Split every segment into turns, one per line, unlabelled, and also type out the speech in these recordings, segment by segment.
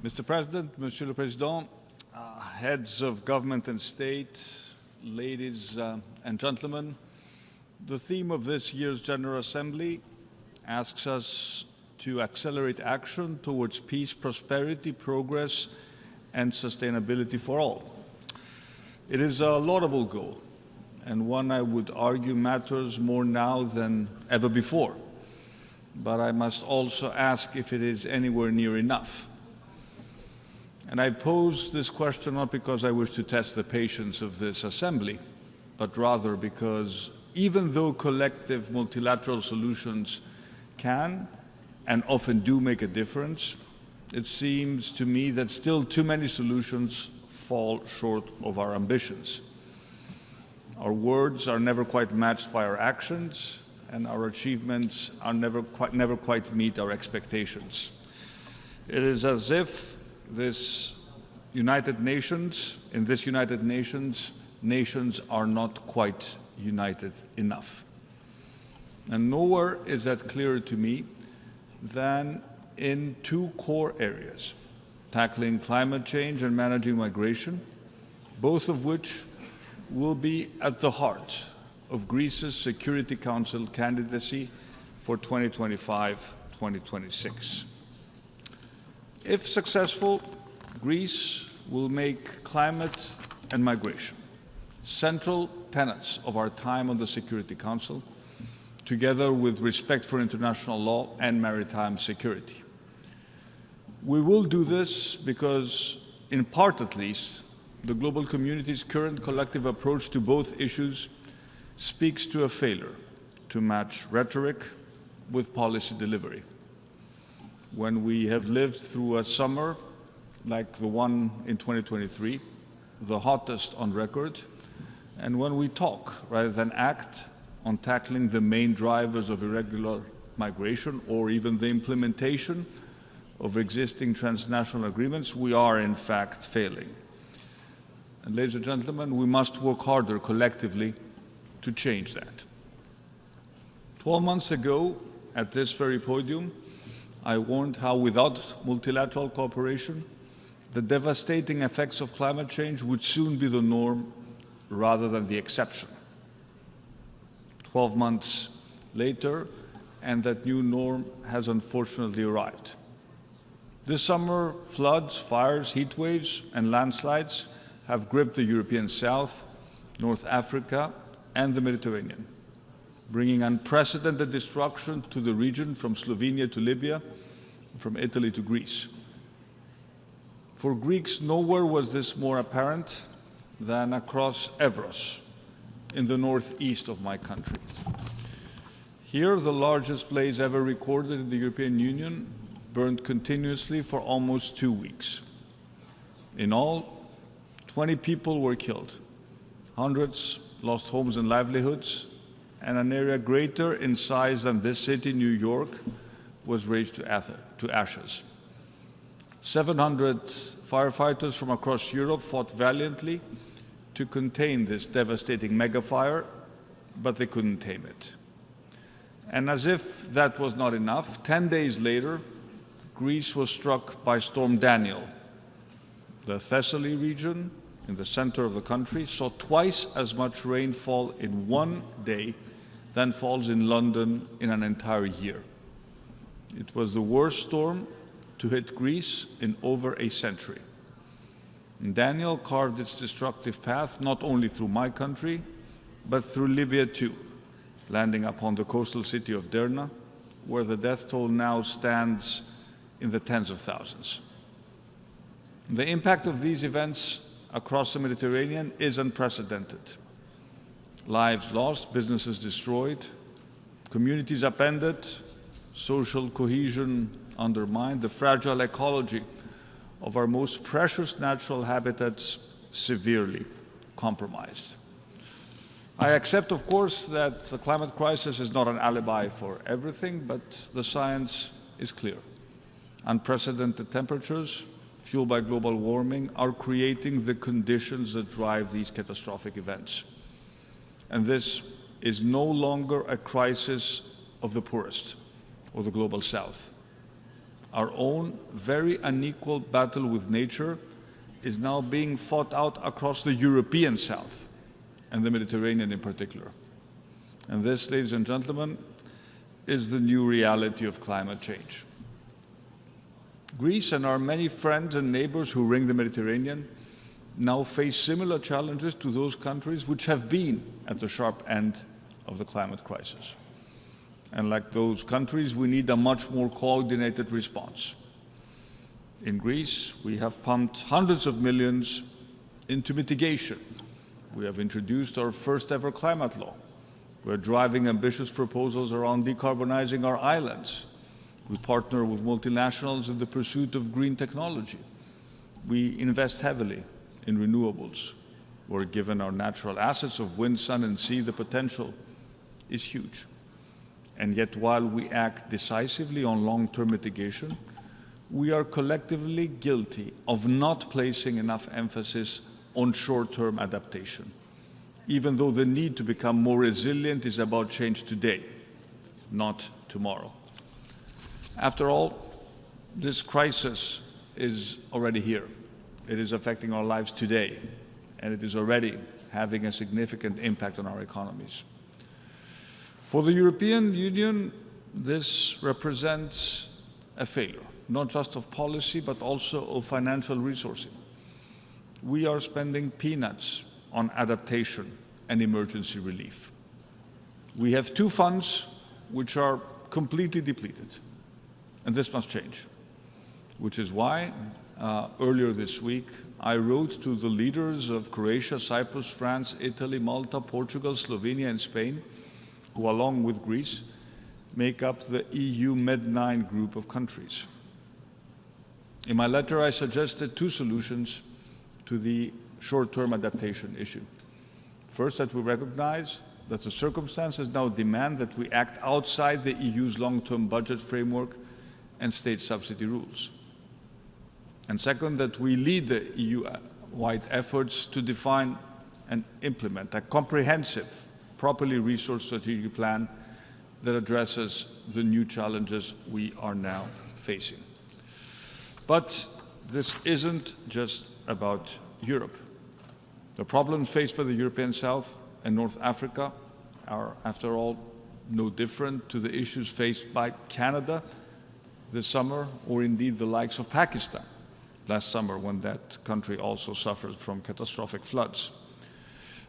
Mr. President, Monsieur le Président, heads of government and state, ladies and gentlemen, the theme of this year's General Assembly asks us to accelerate action towards peace, prosperity, progress, and sustainability for all. It is a laudable goal, and one I would argue matters more now than ever before. But I must also ask if it is anywhere near enough. And I pose this question not because I wish to test the patience of this assembly, but rather because even though collective multilateral solutions can and often do make a difference, it seems to me that still too many solutions fall short of our ambitions. Our words are never quite matched by our actions, and our achievements are never quite meet our expectations. It is as if in this United Nations, nations are not quite united enough. And nowhere is that clearer to me than in two core areas: tackling climate change and managing migration, both of which will be at the heart of Greece's Security Council candidacy for 2025-2026. If successful, Greece will make climate and migration central tenets of our time on the Security Council, together with respect for international law and maritime security. We will do this because, in part at least, the global community's current collective approach to both issues speaks to a failure to match rhetoric with policy delivery. When we have lived through a summer like the one in 2023, the hottest on record, and when we talk rather than act on tackling the main drivers of irregular migration or even the implementation of existing transnational agreements, we are in fact failing. And ladies and gentlemen, we must work harder collectively to change that. 12 months ago, at this very podium, I warned how without multilateral cooperation, the devastating effects of climate change would soon be the norm rather than the exception. 12 months later, and that new norm has unfortunately arrived. This summer, floods, fires, heat waves, and landslides have gripped the European South, North Africa, and the Mediterranean, bringing unprecedented destruction to the region from Slovenia to Libya, from Italy to Greece. For Greeks, nowhere was this more apparent than across Evros, in the northeast of my country. Here, the largest blaze ever recorded in the European Union burned continuously for almost 2 weeks. In all, 20 people were killed, hundreds lost homes and livelihoods, and an area greater in size than this city, New York, was razed to ashes. 700 firefighters from across Europe fought valiantly to contain this devastating megafire, but they couldn't tame it. And as if that was not enough, 10 days later, Greece was struck by Storm Daniel. The Thessaly region, in the center of the country, saw twice as much rainfall in one day than falls in London in an entire year. It was the worst storm to hit Greece in over a century. And Daniel carved its destructive path not only through my country, but through Libya too, landing upon the coastal city of Derna, where the death toll now stands in the tens of thousands. The impact of these events across the Mediterranean is unprecedented. Lives lost, businesses destroyed, communities upended, social cohesion undermined, the fragile ecology of our most precious natural habitats severely compromised. I accept, of course, that the climate crisis is not an alibi for everything, but the science is clear. Unprecedented temperatures, fueled by global warming, are creating the conditions that drive these catastrophic events. And this is no longer a crisis of the poorest or the global south. Our own very unequal battle with nature is now being fought out across the European South and the Mediterranean in particular. And this, ladies and gentlemen, is the new reality of climate change. Greece and our many friends and neighbors who ring the Mediterranean now face similar challenges to those countries which have been at the sharp end of the climate crisis. And like those countries, we need a much more coordinated response. In Greece, we have pumped hundreds of millions into mitigation. We have introduced our first ever climate law. We're driving ambitious proposals around decarbonizing our islands. We partner with multinationals in the pursuit of green technology. We invest heavily in renewables. We're given our natural assets of wind, sun, and sea, the potential is huge. And yet, while we act decisively on long-term mitigation, we are collectively guilty of not placing enough emphasis on short-term adaptation, even though the need to become more resilient is about change today, not tomorrow. After all, this crisis is already here. It is affecting our lives today, and it is already having a significant impact on our economies. For the European Union, this represents a failure, not just of policy, but also of financial resourcing. We are spending peanuts on adaptation and emergency relief. We have two funds which are completely depleted, and this must change, which is why earlier this week I wrote to the leaders of Croatia, Cyprus, France, Italy, Malta, Portugal, Slovenia, and Spain, who, along with Greece, make up the EU Med-9 group of countries. In my letter, I suggested two solutions to the short-term adaptation issue. First, that we recognize that the circumstances now demand that we act outside the EU's long-term budget framework and state subsidy rules. And second, that we lead the EU-wide efforts to define and implement a comprehensive, properly resourced strategic plan that addresses the new challenges we are now facing. But this isn't just about Europe. The problems faced by the European South and North Africa are, after all, no different to the issues faced by Canada this summer, or indeed the likes of Pakistan last summer, when that country also suffered from catastrophic floods.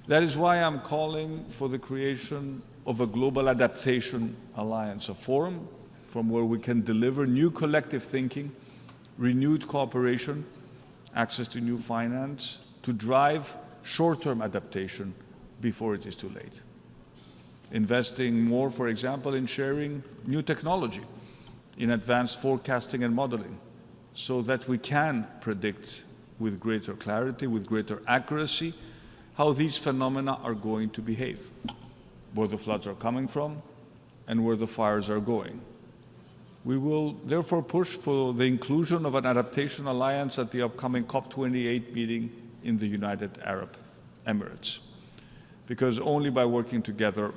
That is why I'm calling for the creation of a global adaptation alliance, a forum from where we can deliver new collective thinking, renewed cooperation, access to new finance, to drive short-term adaptation before it is too late. Investing more, for example, in sharing new technology, in advanced forecasting and modeling, so that we can predict with greater clarity, with greater accuracy, how these phenomena are going to behave, where the floods are coming from, and where the fires are going. We will therefore push for the inclusion of an adaptation alliance at the upcoming COP28 meeting in the United Arab Emirates, because only by working together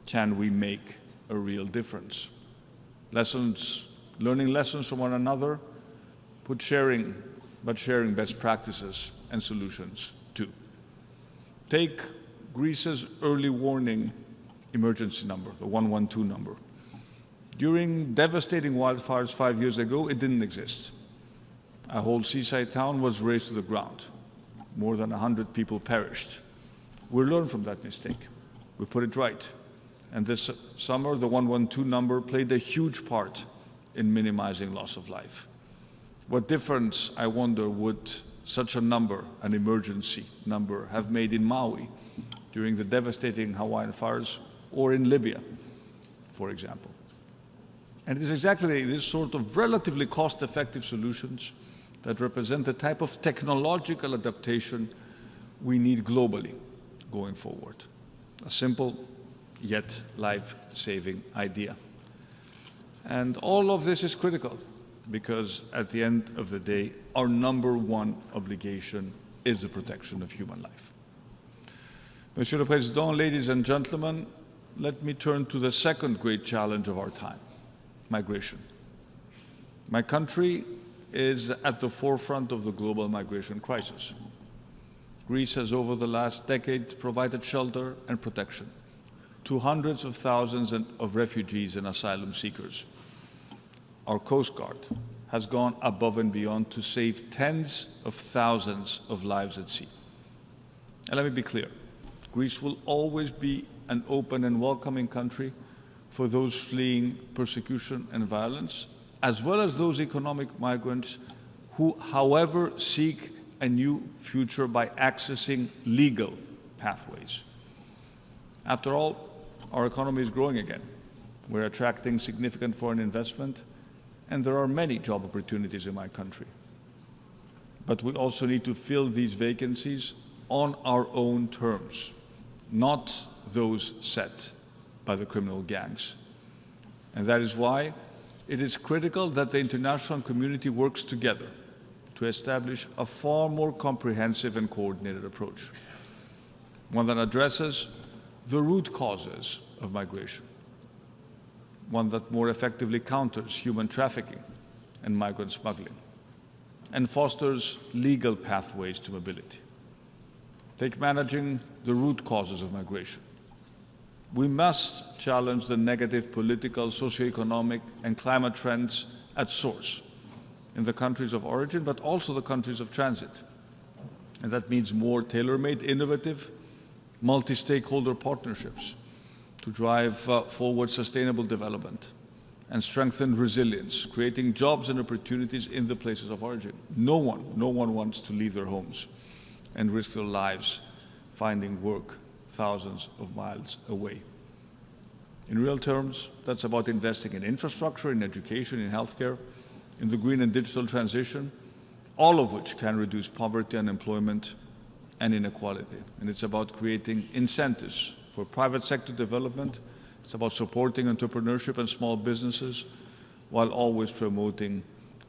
can we make a real difference. Learning lessons from one another, but sharing best practices and solutions too. Take Greece's early warning emergency number, the 112 number. During devastating wildfires 5 years ago, it didn't exist. A whole seaside town was razed to the ground. More than 100 people perished. We learned from that mistake. We put it right. And this summer, the 112 number played a huge part in minimizing loss of life. What difference, I wonder, would such a number, an emergency number, have made in Maui during the devastating Hawaiian fires, or in Libya, for example? And it is exactly this sort of relatively cost-effective solutions that represent the type of technological adaptation we need globally going forward. A simple yet life-saving idea. And all of this is critical, because at the end of the day, our number one obligation is the protection of human life. Monsieur le Président, ladies and gentlemen, let me turn to the second great challenge of our time, migration. My country is at the forefront of the global migration crisis. Greece has, over the last decade, provided shelter and protection to hundreds of thousands of refugees and asylum seekers. Our Coast Guard has gone above and beyond to save tens of thousands of lives at sea. And let me be clear, Greece will always be an open and welcoming country for those fleeing persecution and violence, as well as those economic migrants who, however, seek a new future by accessing legal pathways. After all, our economy is growing again. We're attracting significant foreign investment, and there are many job opportunities in my country. But we also need to fill these vacancies on our own terms, not those set by the criminal gangs. And that is why it is critical that the international community works together to establish a far more comprehensive and coordinated approach, one that addresses the root causes of migration, one that more effectively counters human trafficking and migrant smuggling, and fosters legal pathways to mobility. Take managing the root causes of migration. We must challenge the negative political, socioeconomic, and climate trends at source in the countries of origin, but also the countries of transit. And that means more tailor-made, innovative, multi-stakeholder partnerships to drive forward sustainable development and strengthen resilience, creating jobs and opportunities in the places of origin. No one wants to leave their homes and risk their lives finding work thousands of miles away. In real terms, that's about investing in infrastructure, in education, in healthcare, in the green and digital transition, all of which can reduce poverty, unemployment, and inequality. And it's about creating incentives for private sector development. It's about supporting entrepreneurship and small businesses while always promoting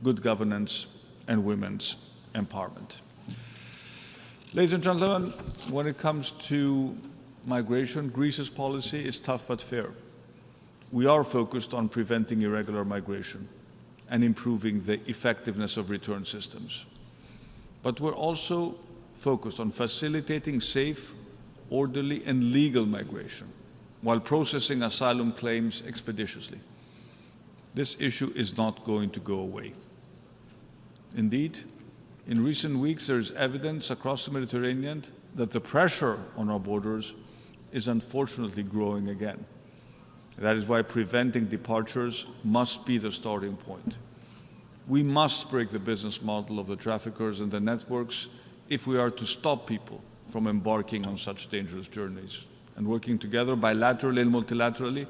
good governance and women's empowerment. Ladies and gentlemen, when it comes to migration, Greece's policy is tough but fair. We are focused on preventing irregular migration and improving the effectiveness of return systems. But we're also focused on facilitating safe, orderly, and legal migration while processing asylum claims expeditiously. This issue is not going to go away. Indeed, in recent weeks, there is evidence across the Mediterranean that the pressure on our borders is unfortunately growing again. That is why preventing departures must be the starting point. We must break the business model of the traffickers and the networks if we are to stop people from embarking on such dangerous journeys. And working together bilaterally and multilaterally,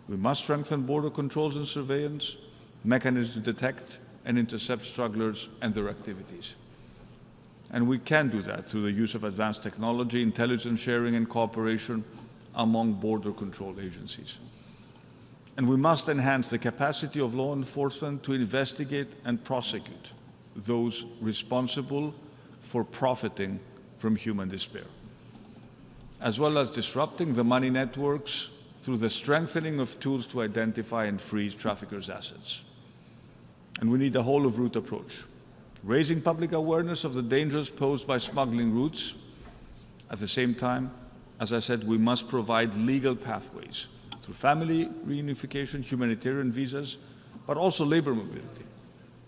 we must strengthen border controls and surveillance, mechanisms to detect and intercept strugglers and their activities. And we can do that through the use of advanced technology, intelligence sharing, and cooperation among border control agencies. And we must enhance the capacity of law enforcement to investigate and prosecute those responsible for profiting from human despair, as well as disrupting the money networks through the strengthening of tools to identify and freeze traffickers' assets. And we need a whole-of-route approach, raising public awareness of the dangers posed by smuggling routes. At the same time, as I said, we must provide legal pathways through family reunification, humanitarian visas, but also labor mobility,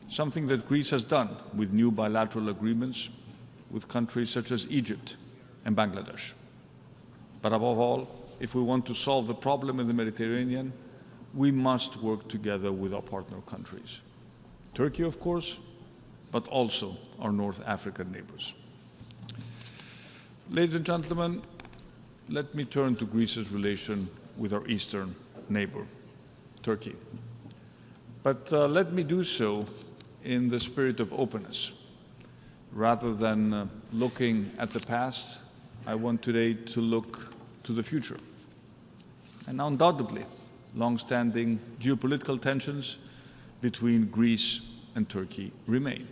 something that Greece has done with new bilateral agreements with countries such as Egypt and Bangladesh. But above all, if we want to solve the problem in the Mediterranean, we must work together with our partner countries. Turkey, of course, but also our North African neighbors. Ladies and gentlemen, let me turn to Greece's relation with our eastern neighbor, Turkey. But let me do so in the spirit of openness. Rather than looking at the past, I want today to look to the future. And undoubtedly, long-standing geopolitical tensions between Greece and Turkey remain.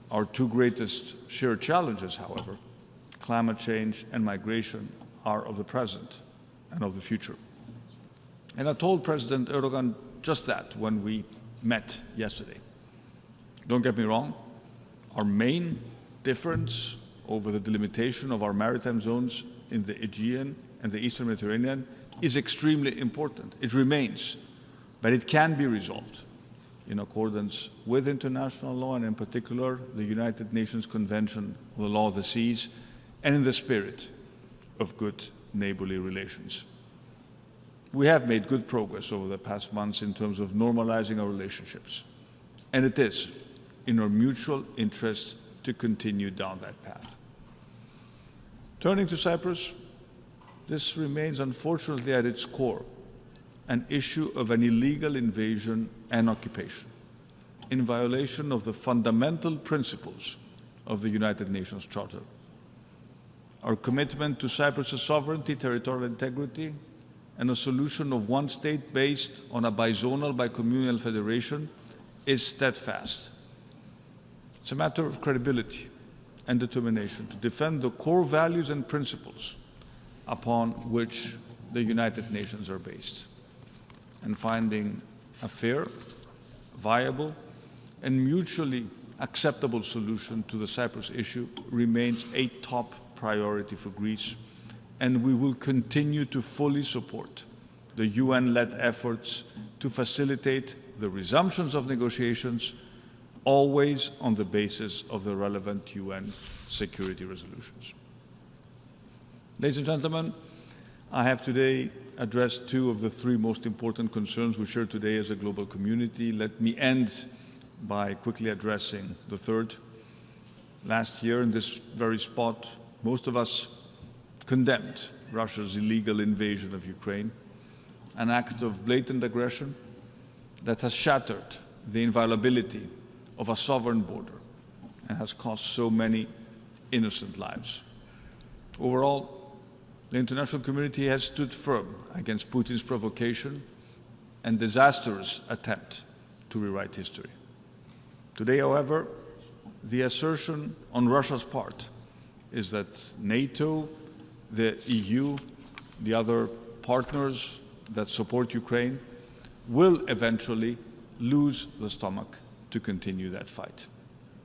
Our two greatest shared challenges, however, climate change and migration, are of the present and of the future. And I told President Erdogan just that when we met yesterday. Don't get me wrong, our main difference over the delimitation of our maritime zones in the Aegean and the Eastern Mediterranean is extremely important. It remains, but it can be resolved in accordance with international law and in particular the United Nations Convention on the Law of the Seas and in the spirit of good neighborly relations. We have made good progress over the past months in terms of normalizing our relationships, and it is in our mutual interest to continue down that path. Turning to Cyprus, this remains unfortunately at its core an issue of an illegal invasion and occupation in violation of the fundamental principles of the United Nations Charter. Our commitment to Cyprus's sovereignty, territorial integrity, and a solution of one state based on a bizonal, bicommunal federation is steadfast. It's a matter of credibility and determination to defend the core values and principles upon which the United Nations are based. And finding a fair, viable, and mutually acceptable solution to the Cyprus issue remains a top priority for Greece, and we will continue to fully support the UN-led efforts to facilitate the resumptions of negotiations, always on the basis of the relevant UN security resolutions. Ladies and gentlemen, I have today addressed two of the three most important concerns we share today as a global community. Let me end by quickly addressing the third. Last year, in this very spot, most of us condemned Russia's illegal invasion of Ukraine, an act of blatant aggression that has shattered the inviolability of a sovereign border and has cost so many innocent lives. Overall, the international community has stood firm against Putin's provocation and disastrous attempt to rewrite history. Today, however, the assertion on Russia's part is that NATO, the EU, the other partners that support Ukraine will eventually lose the stomach to continue that fight.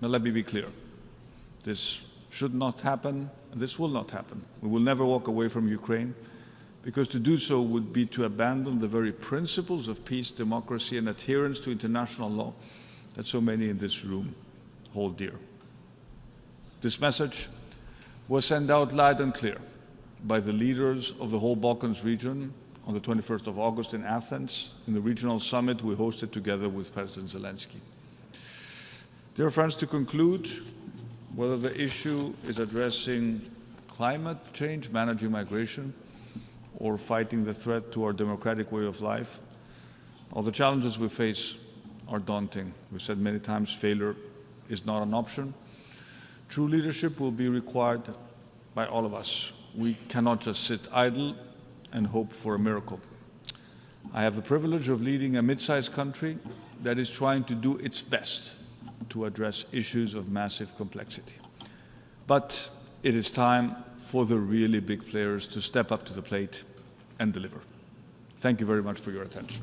Now, let me be clear. This should not happen, and this will not happen. We will never walk away from Ukraine, because to do so would be to abandon the very principles of peace, democracy, and adherence to international law that so many in this room hold dear. This message was sent out loud and clear by the leaders of the whole Balkans region on the 21st of August in Athens, in the regional summit we hosted together with President Zelensky. Dear friends, to conclude, whether the issue is addressing climate change, managing migration, or fighting the threat to our democratic way of life, all the challenges we face are daunting. We've said many times, failure is not an option. True leadership will be required by all of us. We cannot just sit idle and hope for a miracle. I have the privilege of leading a mid-sized country that is trying to do its best to address issues of massive complexity. But it is time for the really big players to step up to the plate and deliver. Thank you very much for your attention.